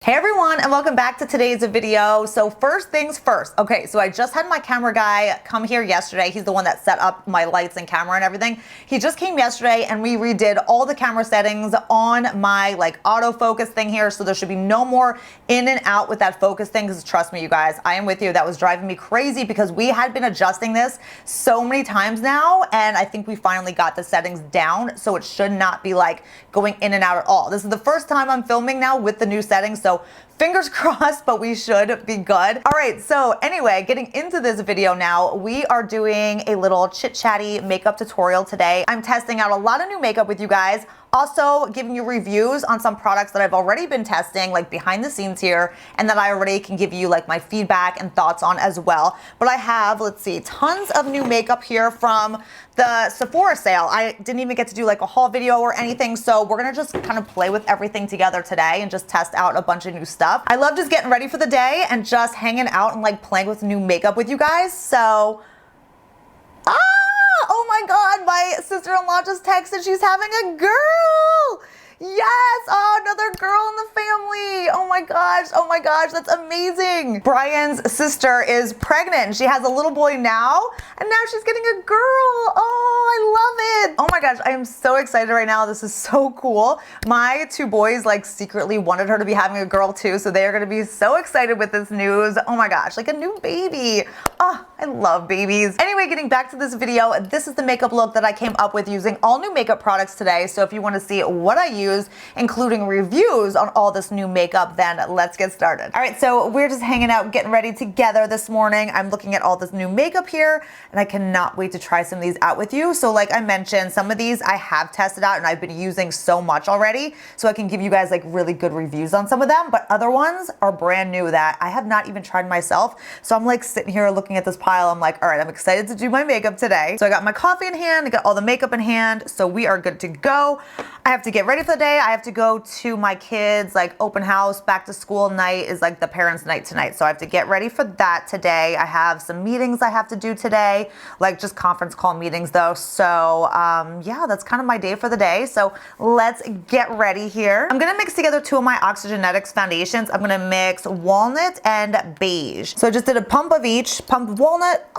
Hey everyone, and welcome back to today's video. So first things first. Okay, so I just had my camera guy come here yesterday. He's the one that set up my lights and camera and everything. He just came yesterday and we redid all the camera settings on my like autofocus thing here. So there should be no more in and out with that focus thing, because trust me, you guys, I am with you. That was driving me crazy because we had been adjusting this so many times now, and I think we finally got the settings down, so it should not be like going in and out at all. This is the first time I'm filming now with the new settings, so fingers crossed, but we should be good. All right, so anyway, getting into this video now, we are doing a little chit chatty makeup tutorial today. I'm testing out a lot of new makeup with you guys. Also giving you reviews on some products that I've already been testing, like behind the scenes here, and that I already can give you like my feedback and thoughts on as well. But I have, let's see, tons of new makeup here from the Sephora sale. I didn't even get to do like a haul video or anything, so we're gonna just kind of play with everything together today and just test out a bunch of new stuff. I love just getting ready for the day and just hanging out and like playing with new makeup with you guys. So, oh my God, my sister-in-law just texted she's having a girl. Yes, oh, another girl in the family. Oh my gosh, that's amazing. Brian's sister is pregnant. She has a little boy now, and now she's getting a girl. Oh, I love it. Oh my gosh, I am so excited right now. This is so cool. My two boys like secretly wanted her to be having a girl too, so they are gonna be so excited with this news. Oh my gosh, like a new baby. Oh, I love babies. Anyway, getting back to this video, this is the makeup look that I came up with using all new makeup products today. So if you want to see what I use, including reviews on all this new makeup, then let's get started. All right, so we're just hanging out, getting ready together this morning. I'm looking at all this new makeup here, and I cannot wait to try some of these out with you. So like I mentioned, some of these I have tested out and I've been using so much already, so I can give you guys like really good reviews on some of them, but other ones are brand new that I have not even tried myself. So I'm like sitting here looking at this pile. I'm like, all right, I'm excited to do my makeup today. So I got my coffee in hand, I got all the makeup in hand, so we are good to go. I have to get ready for the day. I have to go to my kids' like open house, back to school night is like the parents' night tonight. So I have to get ready for that today. I have some meetings I have to do today, like just conference call meetings though. So yeah, that's kind of my day for the day. So let's get ready here. I'm gonna mix together two of my Oxygenetics foundations. I'm gonna mix walnut and beige. So I just did a pump of each, pump of walnut,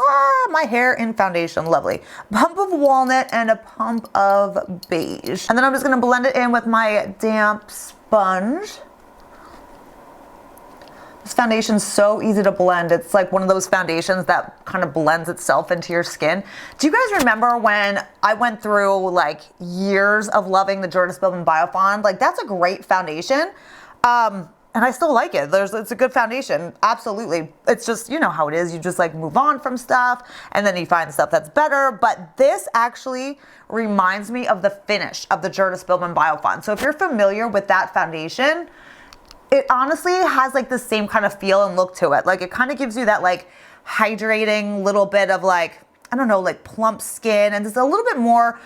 my hair in foundation, lovely. Pump of walnut and a pump of beige. And then I'm just gonna blend it in with my damp sponge. This foundation's so easy to blend. It's like one of those foundations that kind of blends itself into your skin. Do you guys remember when I went through like years of loving the Jordan Spielman Biofond? Like that's a great foundation. And I still like it. It's a good foundation, absolutely. It's just, you know how it is. You just like move on from stuff and then you find stuff that's better. But this actually reminds me of the finish of the Jordan Spielman Biofond. So if you're familiar with that foundation, it honestly has like the same kind of feel and look to it. Like it kind of gives you that like hydrating little bit of like, I don't know, like plump skin, and it's a little bit more,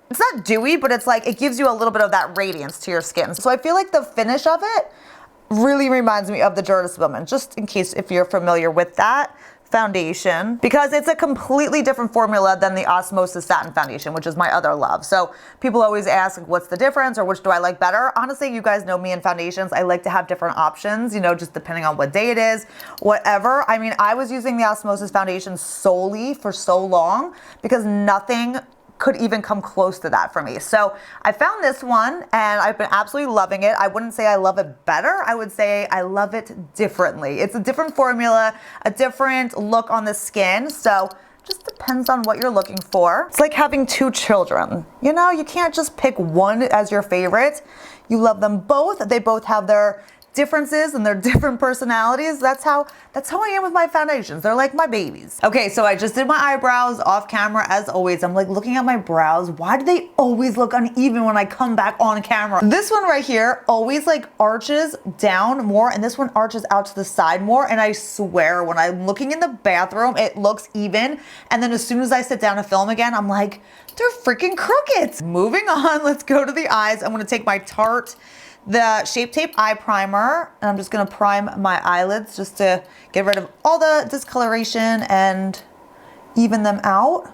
it's not dewy, but it's like, it gives you a little bit of that radiance to your skin. So I feel like the finish of it really reminds me of the Jordan Spielman, just in case if you're familiar with that foundation, because it's a completely different formula than the Osmosis Satin Foundation, which is my other love. So people always ask, what's the difference or which do I like better? Honestly, you guys know me in foundations. I like to have different options, you know, just depending on what day it is, whatever. I mean, I was using the Osmosis Foundation solely for so long because nothing could even come close to that for me. So I found this one and I've been absolutely loving it. I wouldn't say I love it better. I would say I love it differently. It's a different formula, a different look on the skin. So just depends on what you're looking for. It's like having two children. You know, you can't just pick one as your favorite. You love them both. They both have their differences and their different personalities. That's how I am with my foundations. They're like my babies. Okay, so I just did my eyebrows off camera as always. I'm like looking at my brows. Why do they always look uneven when I come back on camera? This one right here always like arches down more, and this one arches out to the side more. And I swear when I'm looking in the bathroom, it looks even. And then as soon as I sit down to film again, I'm like, they're freaking crooked. Moving on, let's go to the eyes. I'm gonna take my Tarte the Shape Tape Eye Primer, and I'm just gonna prime my eyelids just to get rid of all the discoloration and even them out.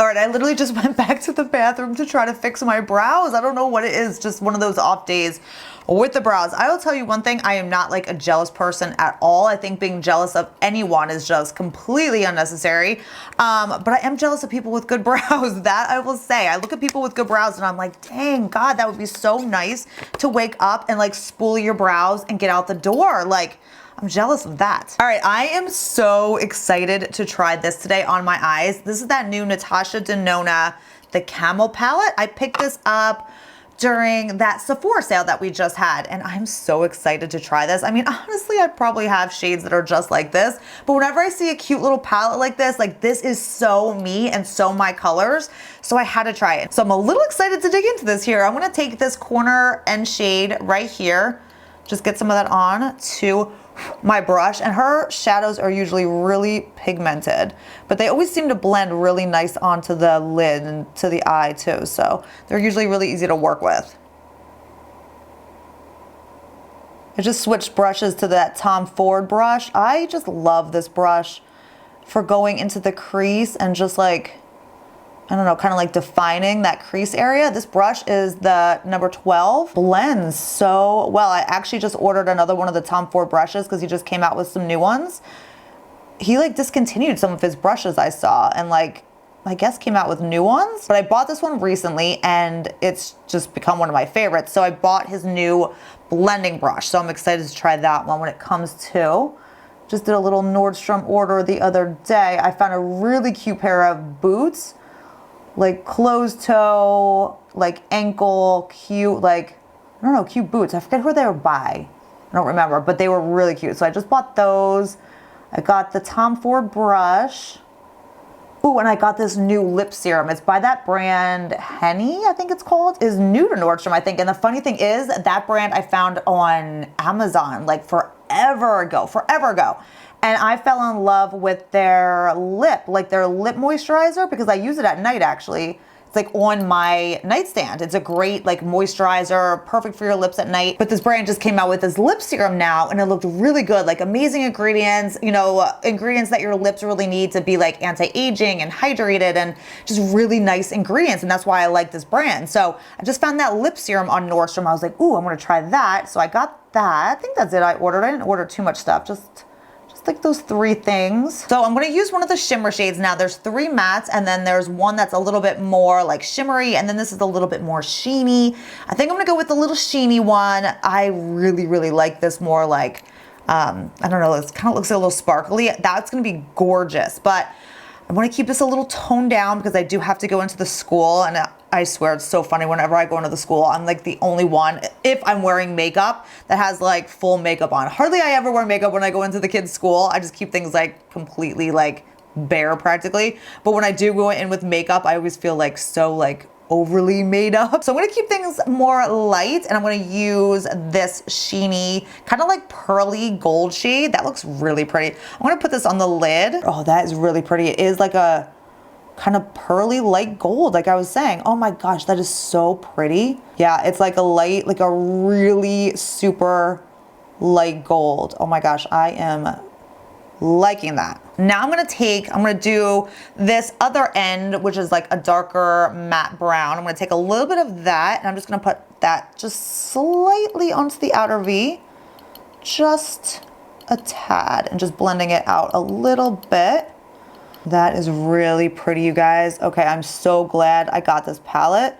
All right, I literally just went back to the bathroom to try to fix my brows. I don't know what it is, just one of those off days with the brows. I will tell you one thing, I am not like a jealous person at all. I think being jealous of anyone is just completely unnecessary. But I am jealous of people with good brows, that I will say. I look at people with good brows and I'm like, dang, God, that would be so nice to wake up and like spool your brows and get out the door. Like, I'm jealous of that. All right, I am so excited to try this today on my eyes. This is that new Natasha Denona, the Camel Palette. I picked this up during that Sephora sale that we just had, and I'm so excited to try this. I mean, honestly, I probably have shades that are just like this, but whenever I see a cute little palette like this is so me and so my colors, so I had to try it. So I'm a little excited to dig into this here. I'm gonna take this corner end shade right here, just get some of that on to my brush, and her shadows are usually really pigmented, but they always seem to blend really nice onto the lid and to the eye too, so they're usually really easy to work with. I just switched brushes to that Tom Ford brush. I just love this brush for going into the crease and just like, I don't know, kind of like defining that crease area. This brush is the number 12. Blends so well. I actually just ordered another one of the Tom Ford brushes because he just came out with some new ones. He like discontinued some of his brushes I saw and like, I guess came out with new ones. But I bought this one recently and it's just become one of my favorites. So I bought his new blending brush. So I'm excited to try that one when it comes to. Just did a little Nordstrom order the other day. I found a really cute pair of boots. Like closed toe, like ankle, cute, like, I don't know, cute boots. I forget who they were by. I don't remember, but they were really cute. So I just bought those. I got the Tom Ford brush. Ooh, and I got this new lip serum. It's by that brand, Henny, I think it's called. Is new to Nordstrom, I think. And the funny thing is, that brand I found on Amazon like forever ago. And I fell in love with their lip moisturizer, because I use it at night actually. It's like on my nightstand. It's a great like moisturizer, perfect for your lips at night. But this brand just came out with this lip serum now and it looked really good, like amazing ingredients, you know, ingredients that your lips really need to be like anti-aging and hydrated, and just really nice ingredients. And that's why I like this brand. So I just found that lip serum on Nordstrom. I was like, ooh, I'm gonna try that. So I got that. I think that's it I ordered. I didn't order too much stuff, just like those 3 things. So I'm gonna use one of the shimmer shades now. There's 3 mattes and then there's one that's a little bit more like shimmery, and then this is a little bit more sheeny. I think I'm gonna go with the little sheeny one. I really, really like this more like, I don't know, it kind of looks a little sparkly. That's gonna be gorgeous, but I want to keep this a little toned down because I do have to go into the school, and I swear it's so funny, whenever I go into the school, I'm like the only one, if I'm wearing makeup, that has like full makeup on. Hardly I ever wear makeup when I go into the kids' school. I just keep things like completely like bare practically. But when I do go in with makeup, I always feel like so like overly made up. So I'm gonna keep things more light, and I'm gonna use this sheeny, kind of like pearly gold shade. That looks really pretty. I'm gonna put this on the lid. Oh, that is really pretty. It is like a kind of pearly light gold, like I was saying. Oh my gosh, that is so pretty. Yeah, it's like a light, like a really super light gold. Oh my gosh, I am liking that. Now I'm gonna do this other end, which is like a darker matte brown. I'm gonna take a little bit of that, and I'm just gonna put that just slightly onto the outer V, just a tad, and just blending it out a little bit. That is really pretty, you guys. Okay, I'm so glad I got this palette.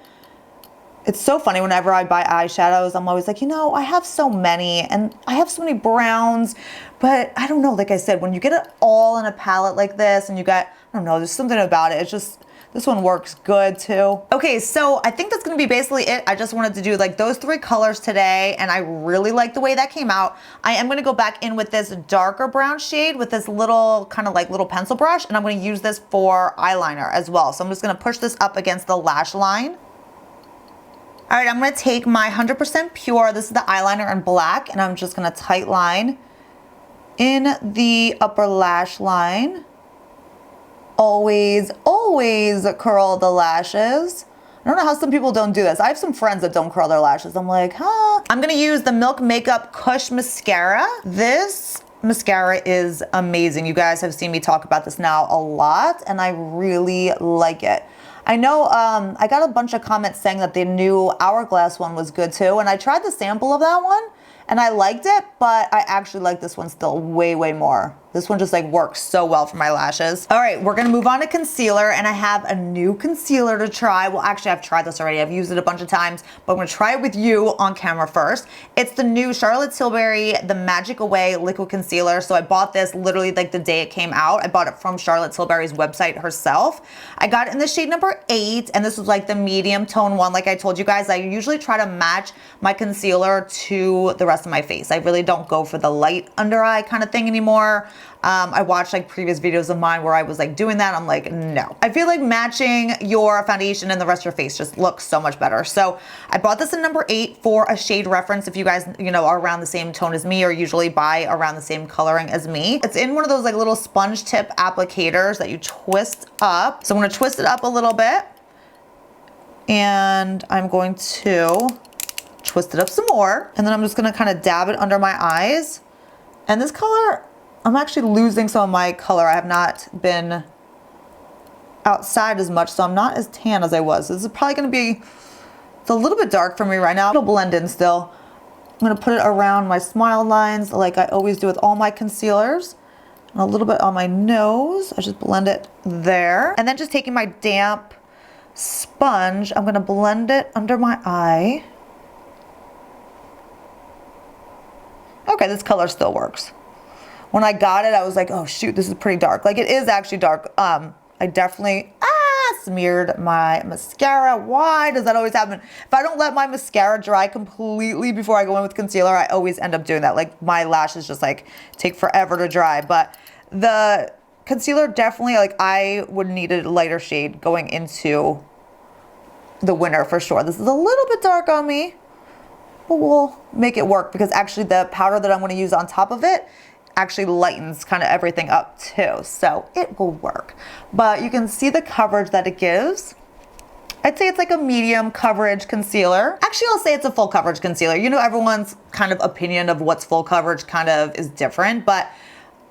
It's so funny, whenever I buy eyeshadows, I'm always like, you know, I have so many, and I have so many browns, but I don't know, like I said, when you get it all in a palette like this, and you got, I don't know, there's something about it. It's just, this one works good too. Okay, so I think that's gonna be basically it. I just wanted to do like those 3 colors today, and I really like the way that came out. I am gonna go back in with this darker brown shade with this little, kind of like little pencil brush, and I'm gonna use this for eyeliner as well. So I'm just gonna push this up against the lash line. All right, I'm gonna take my 100% Pure, this is the eyeliner in black, and I'm just gonna tight line in the upper lash line. Always, always curl the lashes. I don't know how some people don't do this. I have some friends that don't curl their lashes. I'm like, huh? I'm gonna use the Milk Makeup Kush Mascara. This mascara is amazing. You guys have seen me talk about this now a lot, and I really like it. I know I got a bunch of comments saying that the new Hourglass one was good too, and I tried the sample of that one and I liked it, but I actually like this one still way, way more. This one just like works so well for my lashes. All right, we're gonna move on to concealer, and I have a new concealer to try. Well, actually I've tried this already. I've used it a bunch of times, but I'm gonna try it with you on camera first. It's the new Charlotte Tilbury, the Magic Away Liquid Concealer. So I bought this literally like the day it came out. I bought it from Charlotte Tilbury's website herself. I got it in the shade number 8, and this was like the medium tone one. Like I told you guys, I usually try to match my concealer to the rest of my face. I really don't go for the light under eye kind of thing anymore. I watched like previous videos of mine where I was like doing that. I'm like, no. I feel like matching your foundation and the rest of your face just looks so much better. So I bought this in number 8 for a shade reference. If you guys, you know, are around the same tone as me or usually buy around the same coloring as me. It's in one of those like little sponge tip applicators that you twist up. So I'm gonna twist it up a little bit, and I'm going to twist it up some more. And then I'm just gonna kind of dab it under my eyes. And this color, I'm actually losing some of my color. I have not been outside as much, so I'm not as tan as I was. This is probably gonna be, it's a little bit dark for me right now. It'll blend in still. I'm gonna put it around my smile lines like I always do with all my concealers. And a little bit on my nose. I just blend it there. And then just taking my damp sponge, I'm gonna blend it under my eye. Okay, this color still works. When I got it, I was like, oh shoot, this is pretty dark. Like it is actually dark. I definitely smeared my mascara. Why does that always happen? If I don't let my mascara dry completely before I go in with concealer, I always end up doing that. Like my lashes just like take forever to dry. But the concealer definitely, like I would need a lighter shade going into the winter for sure. This is a little bit dark on me, but we'll make it work because actually the powder that I'm going to use on top of it actually lightens kind of everything up too, so it will work. But you can see the coverage that it gives. I'd say it's like a medium coverage concealer. Actually, I'll say it's a full coverage concealer. You know, everyone's kind of opinion of what's full coverage kind of is different, but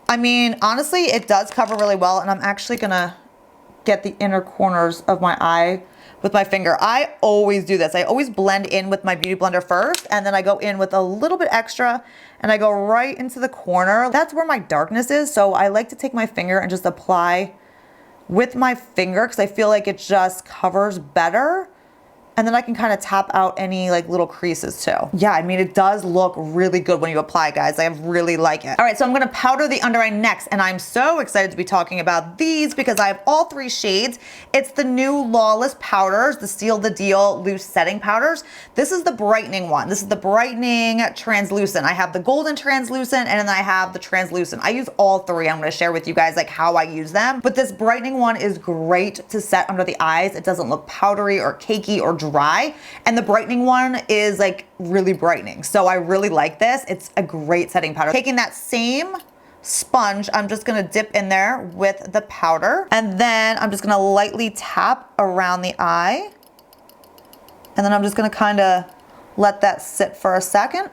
I mean, honestly, it does cover really well, and I'm actually gonna get the inner corners of my eye with my finger. I always do this. I always blend in with my beauty blender first, and then I go in with a little bit extra, and I go right into the corner. That's where my darkness is, so I like to take my finger and just apply with my finger because I feel like it just covers better. And then I can kind of tap out any like little creases too. Yeah, I mean, it does look really good when you apply, guys. I really like it. All right, so I'm gonna powder the under eye next, and I'm so excited to be talking about these because I have all 3 shades. It's the new Lawless powders, the Seal the Deal loose setting powders. This is the brightening one. This is the brightening translucent. I have the golden translucent, and then I have the translucent. I use all 3. I'm gonna share with you guys like how I use them. But this brightening one is great to set under the eyes. It doesn't look powdery or cakey or dry, and the brightening one is like really brightening, so I really like this. It's a great setting powder. Taking that same sponge, I'm just gonna dip in there with the powder, and then I'm just gonna lightly tap around the eye, and then I'm just gonna kind of let that sit for a second.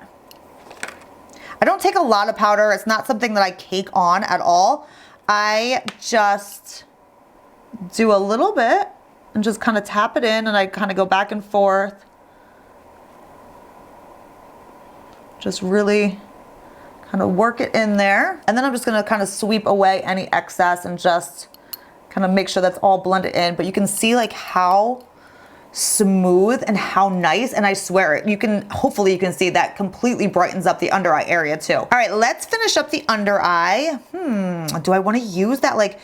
I don't take a lot of powder. It's not something that I cake on at all. I just do a little bit and just kind of tap it in, and I kind of go back and forth. Just really kind of work it in there. And then I'm just gonna kind of sweep away any excess and just kind of make sure that's all blended in. But you can see like how smooth and how nice, and I swear it, you can, hopefully you can see that completely brightens up the under eye area too. All right, let's finish up the under eye. Do I want to use that like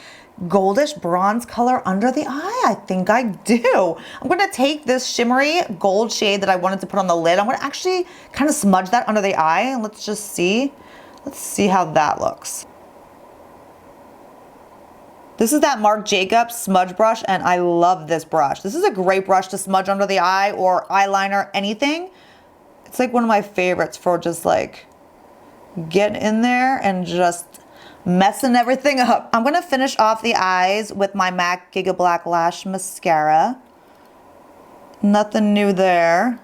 goldish bronze color under the eye? I think I do. I'm gonna take this shimmery gold shade that I wanted to put on the lid. I'm gonna actually kind of smudge that under the eye, and let's just see. Let's see how that looks. This is that Marc Jacobs smudge brush, and I love this brush. This is a great brush to smudge under the eye or eyeliner, anything. It's like one of my favorites for just like getting in there and just messing everything up. I'm gonna finish off the eyes with my MAC Giga Black Lash Mascara. Nothing new there.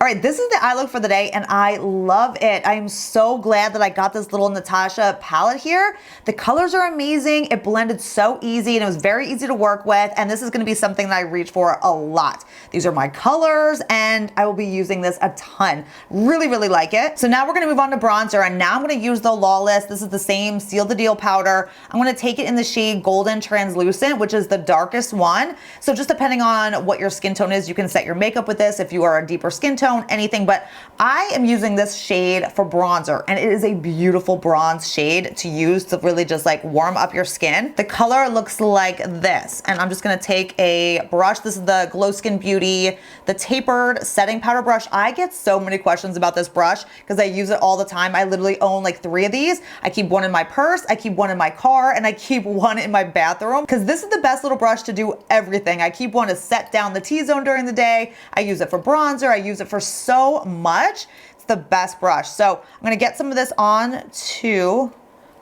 All All right, this is the eye look for the day and I love it. I am so glad that I got this little Natasha palette here. The colors are amazing. It blended so easy and it was very easy to work with. And this is gonna be something that I reach for a lot. These are my colors and I will be using this a ton. Really, really like it. So now we're gonna move on to bronzer and now I'm gonna use the Lawless. This is the same Seal the Deal powder. I'm gonna take it in the shade Golden Translucent, which is the darkest one. So just depending on what your skin tone is, you can set your makeup with this if you are a deeper skin tone, anything, but I am using this shade for bronzer and it is a beautiful bronze shade to use to really just like warm up your skin. The color looks like this and I'm just gonna take a brush. This is the Glow Skin Beauty, the tapered setting powder brush. I get so many questions about this brush because I use it all the time. I literally own like 3 of these. I keep one in my purse, I keep one in my car, and I keep one in my bathroom because this is the best little brush to do everything. I keep one to set down the T-zone during the day. I use it for bronzer. I use it for so much. It's the best brush. So I'm gonna get some of this on to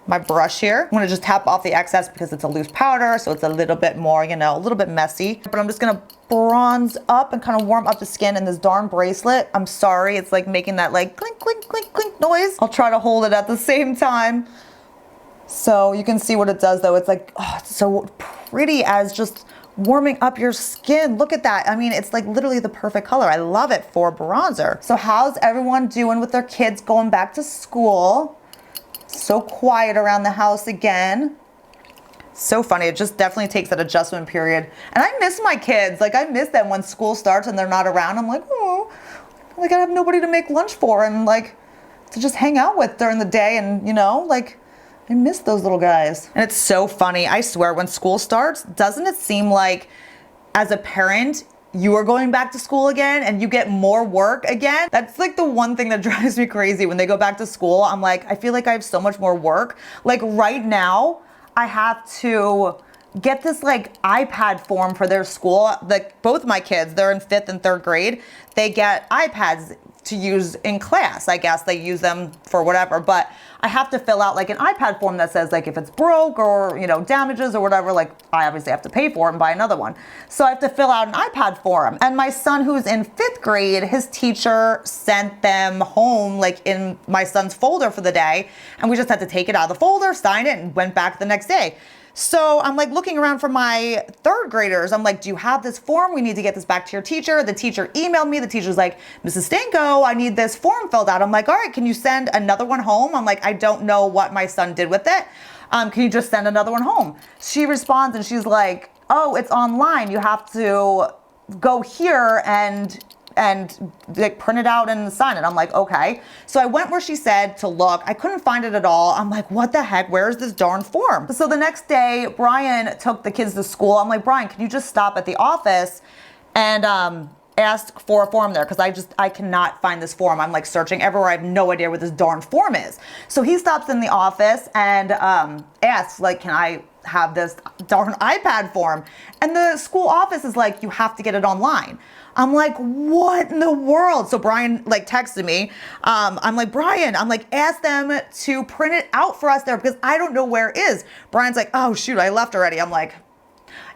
my brush here. I'm gonna just tap off the excess because it's a loose powder, so it's a little bit more, you know, a little bit messy. But I'm just gonna bronze up and kind of warm up the skin in this darn bracelet. I'm sorry, it's like making that like clink, clink, clink, clink noise. I'll try to hold it at the same time. So you can see what it does though. It's like, oh, it's so pretty as just warming up your skin. Look at that. I mean, it's like literally the perfect color. I love it for bronzer. So how's everyone doing with their kids going back to school? So quiet around the house again. So funny. It just definitely takes that adjustment period. And I miss my kids. Like I miss them when school starts and they're not around. I'm like, oh, like I have nobody to make lunch for and like to just hang out with during the day and you know, like I miss those little guys. And it's so funny. I swear when school starts, doesn't it seem like as a parent, you are going back to school again and you get more work again? That's like the one thing that drives me crazy when they go back to school. I'm like, I feel like I have so much more work. Like right now, I have to get this like iPad form for their school. Like both my kids, they're in 5th and 3rd grade. They get iPads to use in class. I guess they use them for whatever, but I have to fill out like an iPad form that says like if it's broke or, you know, damages or whatever, like I obviously have to pay for it and buy another one. So I have to fill out an iPad form. And my son who's in 5th grade, his teacher sent them home like in my son's folder for the day. And we just had to take it out of the folder, sign it, and went back the next day. So I'm like looking around for my 3rd graders. I'm like, do you have this form? We need to get this back to your teacher. The teacher emailed me. The teacher's like, Mrs. Stanko, I need this form filled out. I'm like, all right, can you send another one home? I'm like, I don't know what my son did with it. Can you just send another one home? She responds and she's like, oh, it's online. You have to go here and like print it out and sign it. I'm like, okay. So I went where she said to look. I couldn't find it at all. I'm like, what the heck? Where is this darn form? So the next day, Brian took the kids to school. I'm like, Brian, can you just stop at the office and ask for a form there? Because I cannot find this form. I'm like searching everywhere. I have no idea where this darn form is. So he stops in the office and asks, like, can I have this darn iPad form? And the school office is like, you have to get it online. I'm like, what in the world? So Brian like texted me. I'm like, Brian, I'm like, ask them to print it out for us there because I don't know where it is. Brian's like, oh shoot, I left already. I'm like,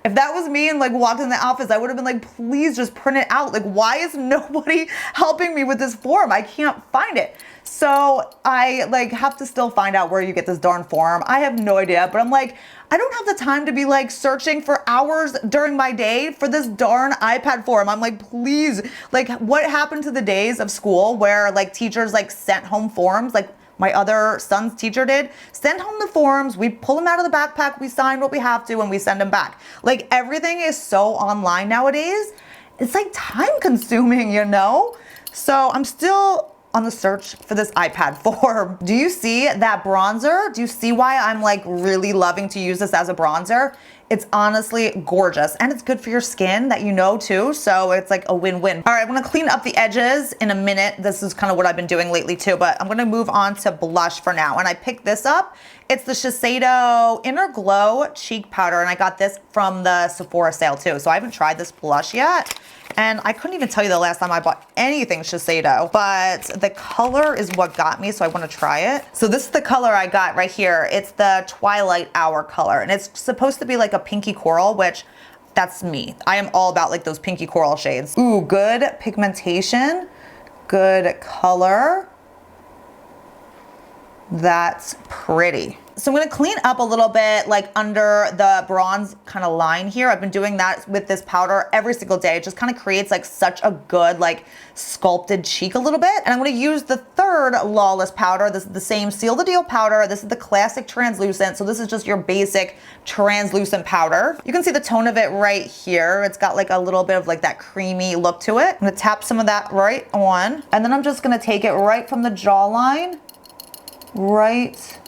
if that was me and like walked in the office, I would have been like, please just print it out. Like, why is nobody helping me with this form? I can't find it. So I like have to still find out where you get this darn form. I have no idea, but I'm like, I don't have the time to be like searching for hours during my day for this darn iPad form. I'm like, please, like what happened to the days of school where like teachers like sent home forms, like my other son's teacher did, send home the forms, we pull them out of the backpack, we sign what we have to, and we send them back. Like everything is so online nowadays. It's like time consuming, you know? So I'm still on the search for this iPad form. Do you see that bronzer? Do you see why I'm like really loving to use this as a bronzer? It's honestly gorgeous and it's good for your skin that you know too. So it's like a win-win. All right, I'm gonna clean up the edges in a minute. This is kind of what I've been doing lately too, but I'm gonna move on to blush for now. And I picked this up. It's the Shiseido Inner Glow Cheek Powder. And I got this from the Sephora sale too. So I haven't tried this blush yet. And I couldn't even tell you the last time I bought anything Shiseido, but the color is what got me, so I want to try it. So this is the color I got right here. It's the Twilight Hour color, and it's supposed to be like a pinky coral, which that's me. I am all about like those pinky coral shades. Ooh, good pigmentation. good color. That's pretty. So I'm gonna clean up a little bit like under the bronze kind of line here. I've been doing that with this powder every single day. It just kind of creates like such a good like sculpted cheek a little bit. And I'm gonna use the third Lawless powder. This is the same Seal the Deal powder. This is the classic translucent. So this is just your basic translucent powder. You can see the tone of it right here. It's got like a little bit of like that creamy look to it. I'm gonna tap some of that right on. And then I'm just gonna take it right from the jawline, right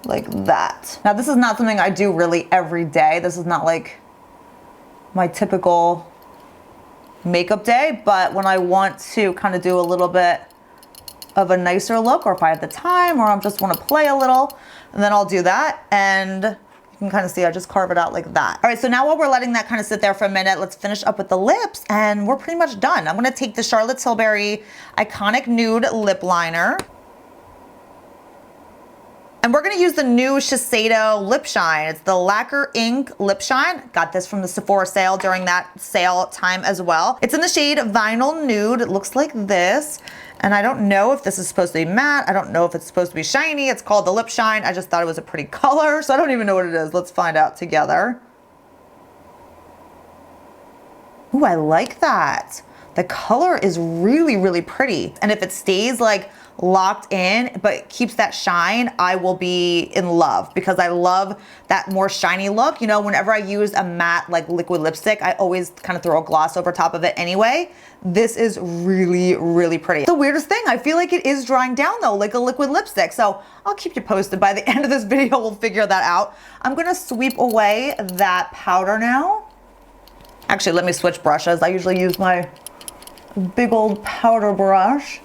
like that. Now this is not something I do really every day. This is not like my typical makeup day, but when I want to kind of do a little bit of a nicer look, or if I have the time, or I just want to play a little, and then I'll do that. And you can kind of see I just carve it out like that. All right, so now while we're letting that kind of sit there for a minute, let's finish up with the lips, and we're pretty much done. I'm gonna take the Charlotte Tilbury Iconic Nude Lip Liner. And we're gonna use the new Shiseido Lip Shine. It's the Lacquer Ink Lip Shine. Got this from the Sephora sale during that sale time as well. It's in the shade Vinyl Nude. It looks like this. And I don't know if this is supposed to be matte. I don't know if it's supposed to be shiny. It's called the Lip Shine. I just thought it was a pretty color, so I don't even know what it is. Let's find out together. Ooh, I like that. The color is really, really pretty. And if it stays like locked in but keeps that shine, I will be in love, because I love that more shiny look. You know, whenever I use a matte like liquid lipstick, I always kind of throw a gloss over top of it anyway. This is really, really pretty. The weirdest thing, I feel like it is drying down though, like a liquid lipstick. So I'll keep you posted. By the end of this video, we'll figure that out. I'm gonna sweep away that powder now. Actually, let me switch brushes. I usually use my big old powder brush.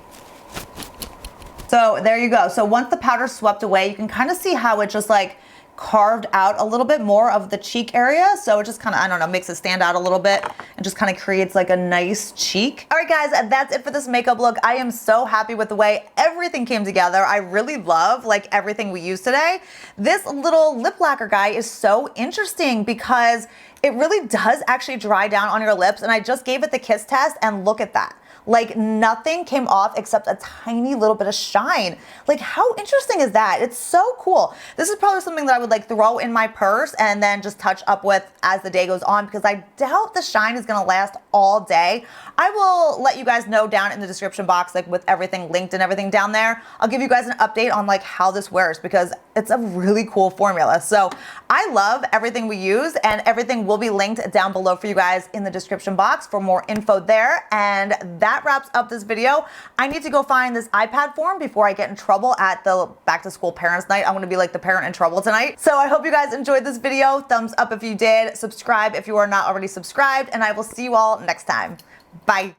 So there you go. So once the powder's swept away, you can kind of see how it just like carved out a little bit more of the cheek area. So it just kind of, I don't know, makes it stand out a little bit and just kind of creates like a nice cheek. All right, guys, that's it for this makeup look. I am so happy with the way everything came together. I really love like everything we used today. This little lip lacquer guy is so interesting because it really does actually dry down on your lips. And I just gave it the kiss test and look at that. Like nothing came off except a tiny little bit of shine. Like how interesting is that? It's so cool. This is probably something that I would like throw in my purse and then just touch up with as the day goes on, because I doubt the shine is gonna last all day. I will let you guys know down in the description box, like with everything linked and everything down there. I'll give you guys an update on like how this wears, because it's a really cool formula. So I love everything we use, and everything will be linked down below for you guys in the description box for more info there. And that wraps up this video. I need to go find this iPad form before I get in trouble at the back to school parents night. I'm gonna be like the parent in trouble tonight. So I hope you guys enjoyed this video. Thumbs up if you did, subscribe if you are not already subscribed, and I will see you all next time. Bye.